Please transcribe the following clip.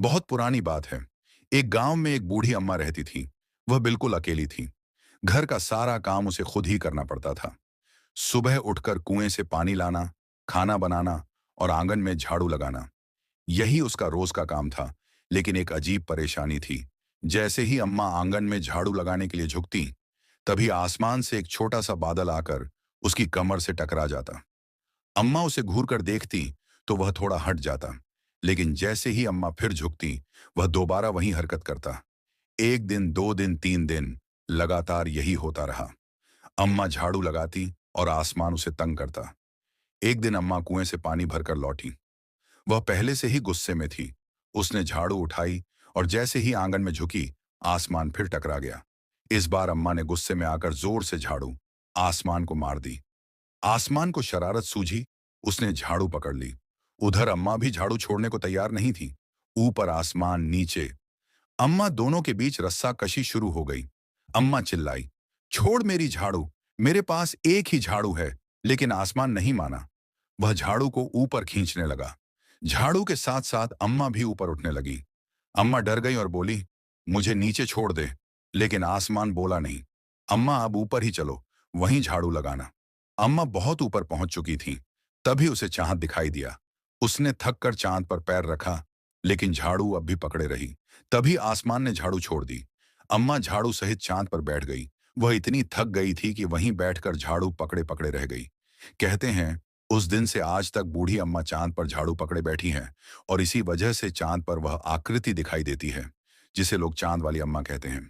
बहुत पुरानी बात है। एक गांव में एक बूढ़ी अम्मा रहती थी। वह बिल्कुल अकेली थी। घर का सारा काम उसे खुद ही करना पड़ता था। सुबह उठकर कुएं से पानी लाना, खाना बनाना और आंगन में झाड़ू लगाना, यही उसका रोज का काम था। लेकिन एक अजीब परेशानी थी। जैसे ही अम्मा आंगन में झाड़ू लगाने के लिए झुकती, तभी आसमान से एक छोटा सा बादल आकर उसकी कमर से टकरा जाता। अम्मा उसे घूरकर देखती तो वह थोड़ा हट जाता, लेकिन जैसे ही अम्मा फिर झुकती, वह दोबारा वही हरकत करता। एक दिन, 2 दिन, 3 दिन, लगातार यही होता रहा। अम्मा झाड़ू लगाती और आसमान उसे तंग करता। एक दिन अम्मा कुएं से पानी भरकर लौटी। वह पहले से ही गुस्से में थी। उसने झाड़ू उठाई और जैसे ही आंगन में झुकी, आसमान फिर टकरा गया। इस बार अम्मा ने गुस्से में आकर जोर से झाड़ू आसमान को मार दी। आसमान को शरारत सूझी। उसने झाड़ू पकड़ ली। उधर अम्मा भी झाड़ू छोड़ने को तैयार नहीं थी। ऊपर आसमान, नीचे अम्मा, दोनों के बीच रस्सा कशी शुरू हो गई। अम्मा चिल्लाई, छोड़ मेरी झाड़ू, मेरे पास एक ही झाड़ू है। लेकिन आसमान नहीं माना। वह झाड़ू को ऊपर खींचने लगा। झाड़ू के साथ साथ अम्मा भी ऊपर उठने लगी। अम्मा डर गई और बोली, मुझे नीचे छोड़ दे। लेकिन आसमान बोला नहीं। अम्मा, अब ऊपर ही चलो, वहीं झाड़ू लगाना। अम्मा बहुत ऊपर पहुंच चुकी थी। तभी उसे चांद दिखाई दिया। उसने थक कर चांद पर पैर रखा, लेकिन झाड़ू अब भी पकड़े रही। तभी आसमान ने झाड़ू छोड़ दी। अम्मा झाड़ू सहित चांद पर बैठ गई। वह इतनी थक गई थी कि वहीं बैठकर झाड़ू पकड़े पकड़े रह गई। कहते हैं, उस दिन से आज तक बूढ़ी अम्मा चांद पर झाड़ू पकड़े बैठी हैं, और इसी वजह से चांद पर वह आकृति दिखाई देती है जिसे लोग चांद वाली अम्मा कहते हैं।